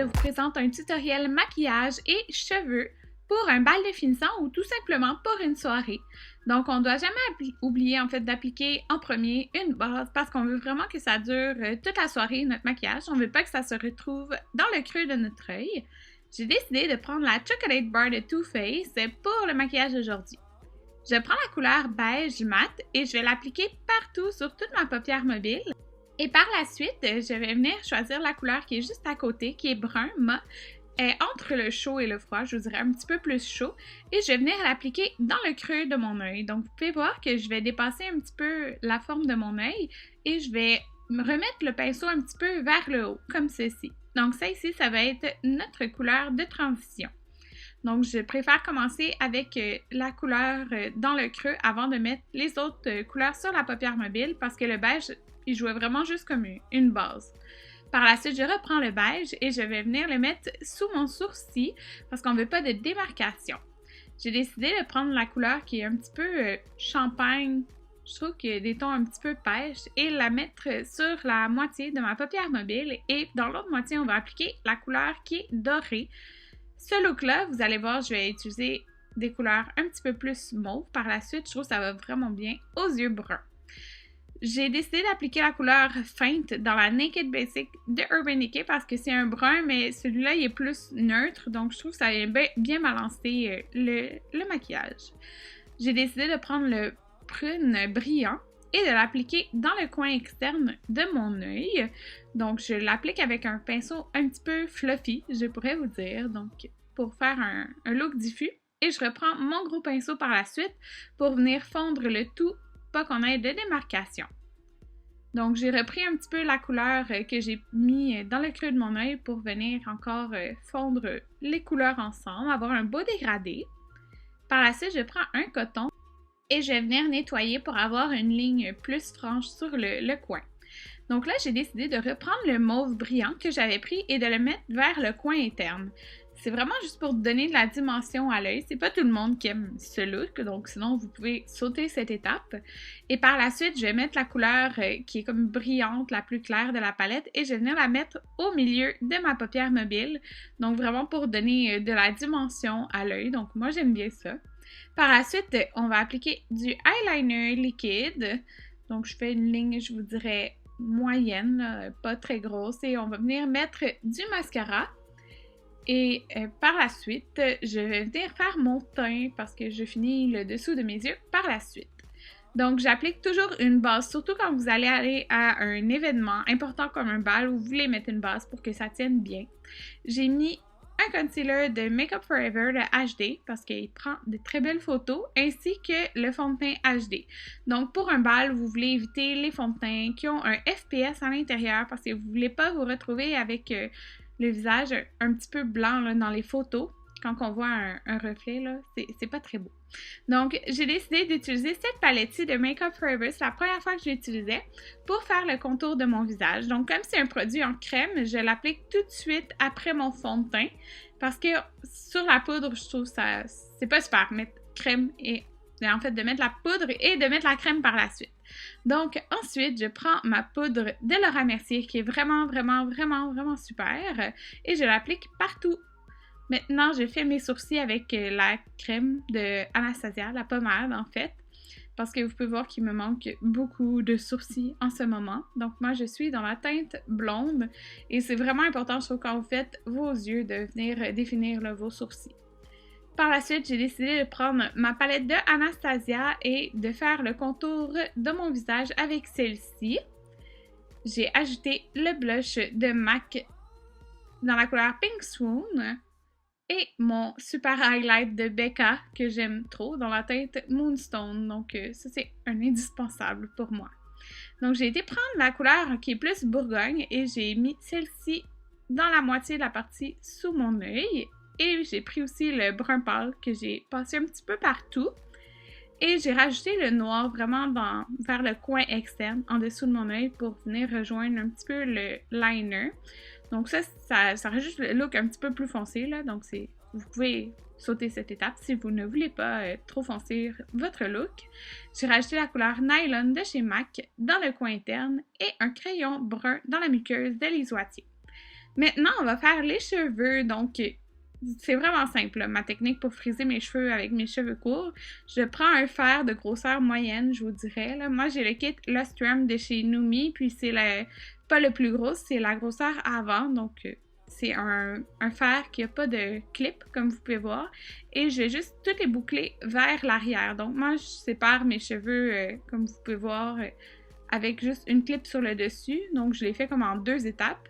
vous présente un tutoriel maquillage et cheveux pour un bal de finissant ou tout simplement pour une soirée. Donc, on ne doit jamais oublier en fait d'appliquer en premier une base parce qu'on veut vraiment que ça dure toute la soirée, notre maquillage. On ne veut pas que ça se retrouve dans le creux de notre œil. J'ai décidé de prendre la Chocolate Bar de Too Faced pour le maquillage d'aujourd'hui. Je prends la couleur beige mat et je vais l'appliquer partout sur toute ma paupière mobile. Et par la suite, je vais venir choisir la couleur qui est juste à côté, qui est brun mat, entre le chaud et le froid, je vous dirais un petit peu plus chaud, et je vais venir l'appliquer dans le creux de mon œil. Donc, vous pouvez voir que je vais dépasser un petit peu la forme de mon œil et je vais remettre le pinceau un petit peu vers le haut, comme ceci. Donc, ça ici, ça va être notre couleur de transition. Donc, je préfère commencer avec la couleur dans le creux avant de mettre les autres couleurs sur la paupière mobile parce que le beige, il jouait vraiment juste comme une base. Par la suite, je reprends le beige et je vais venir le mettre sous mon sourcil parce qu'on ne veut pas de démarcation. J'ai décidé de prendre la couleur qui est un petit peu champagne, je trouve qu'il y a des tons un petit peu pêche, et la mettre sur la moitié de ma paupière mobile. Et dans l'autre moitié, on va appliquer la couleur qui est dorée. Ce look-là, vous allez voir, je vais utiliser des couleurs un petit peu plus mauve. Par la suite, je trouve que ça va vraiment bien aux yeux bruns. J'ai décidé d'appliquer la couleur feinte dans la Naked Basic de Urban Decay parce que c'est un brun, mais celui-là, il est plus neutre. Donc, je trouve que ça vient bien balancer le maquillage. J'ai décidé de prendre le prune brillant et de l'appliquer dans le coin externe de mon œil. Donc, je l'applique avec un pinceau un petit peu fluffy, je pourrais vous dire, donc pour faire un look diffus. Et je reprends mon gros pinceau par la suite pour venir fondre le tout, pas qu'on ait de démarcation. Donc, j'ai repris un petit peu la couleur que j'ai mis dans le creux de mon œil pour venir encore fondre les couleurs ensemble, avoir un beau dégradé. Par la suite, je prends un coton et je vais venir nettoyer pour avoir une ligne plus franche sur le coin. Donc là, j'ai décidé de reprendre le mauve brillant que j'avais pris et de le mettre vers le coin interne. C'est vraiment juste pour donner de la dimension à l'œil. C'est pas tout le monde qui aime ce look, donc sinon vous pouvez sauter cette étape. Et par la suite, je vais mettre la couleur qui est comme brillante, la plus claire de la palette, et je vais venir la mettre au milieu de ma paupière mobile. Donc vraiment pour donner de la dimension à l'œil. Donc moi, j'aime bien ça. Par la suite, on va appliquer du eyeliner liquide. Donc je fais une ligne, je vous dirais, moyenne, là, pas très grosse. Et on va venir mettre du mascara. Et par la suite, je vais venir faire mon teint parce que je finis le dessous de mes yeux par la suite. Donc, j'applique toujours une base, surtout quand vous allez aller à un événement important comme un bal où vous voulez mettre une base pour que ça tienne bien. J'ai mis un concealer de Makeup Forever de HD parce qu'il prend de très belles photos, ainsi que le fond de teint HD. Donc, pour un bal, vous voulez éviter les fonds de teint qui ont un FPS à l'intérieur parce que vous ne voulez pas vous retrouver avec le visage un petit peu blanc là, dans les photos. Quand on voit un reflet, là, c'est pas très beau. Donc, j'ai décidé d'utiliser cette palette-ci de Makeup Forever. C'est la première fois que je l'utilisais pour faire le contour de mon visage. Donc, comme c'est un produit en crème, je l'applique tout de suite après mon fond de teint. Parce que sur la poudre, je trouve ça c'est pas super mettre crème et en fait de mettre la poudre et de mettre la crème par la suite. Donc, ensuite, je prends ma poudre de Laura Mercier qui est vraiment super et je l'applique partout. Maintenant, je fais mes sourcils avec la crème de Anastasia, la pommade en fait, parce que vous pouvez voir qu'il me manque beaucoup de sourcils en ce moment. Donc moi, je suis dans la teinte blonde et c'est vraiment important, je trouve, quand vous faites vos yeux, de venir définir là, vos sourcils. Par la suite, j'ai décidé de prendre ma palette de Anastasia et de faire le contour de mon visage avec celle-ci. J'ai ajouté le blush de MAC dans la couleur Pink Swoon et mon super highlight de Becca que j'aime trop dans la teinte Moonstone. Donc ça, c'est un indispensable pour moi. Donc j'ai été prendre la couleur qui est plus Bourgogne et j'ai mis celle-ci dans la moitié de la partie sous mon œil. Et j'ai pris aussi le brun pâle que j'ai passé un petit peu partout. Et j'ai rajouté le noir vraiment vers le coin externe, en dessous de mon œil, pour venir rejoindre un petit peu le liner. Donc ça rajoute le look un petit peu plus foncé, là. Donc vous pouvez sauter cette étape si vous ne voulez pas trop foncer votre look. J'ai rajouté la couleur Nylon de chez MAC dans le coin interne et un crayon brun dans la muqueuse de l'Isoitier. Maintenant, on va faire les cheveux. Donc, c'est vraiment simple, là, ma technique pour friser mes cheveux avec mes cheveux courts. Je prends un fer de grosseur moyenne, je vous dirais. Là. Moi, j'ai le kit Lustrum de chez Numi, puis c'est pas le plus gros, c'est la grosseur avant. Donc, c'est un fer qui n'a pas de clip, comme vous pouvez voir. Et je vais juste tout les boucler vers l'arrière. Donc, moi, je sépare mes cheveux, comme vous pouvez voir, avec juste une clip sur le dessus. Donc, je les fais comme en 2 étapes.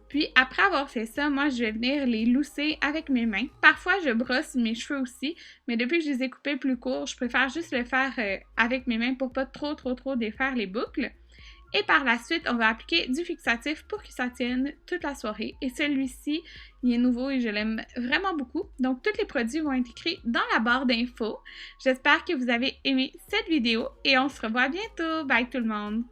Puis, après avoir fait ça, moi, je vais venir les lousser avec mes mains. Parfois, je brosse mes cheveux aussi, mais depuis que je les ai coupés plus courts, je préfère juste le faire avec mes mains pour pas trop défaire les boucles. Et par la suite, on va appliquer du fixatif pour que ça tienne toute la soirée. Et celui-ci, il est nouveau et je l'aime vraiment beaucoup. Donc, tous les produits vont être écrits dans la barre d'infos. J'espère que vous avez aimé cette vidéo et on se revoit bientôt. Bye tout le monde!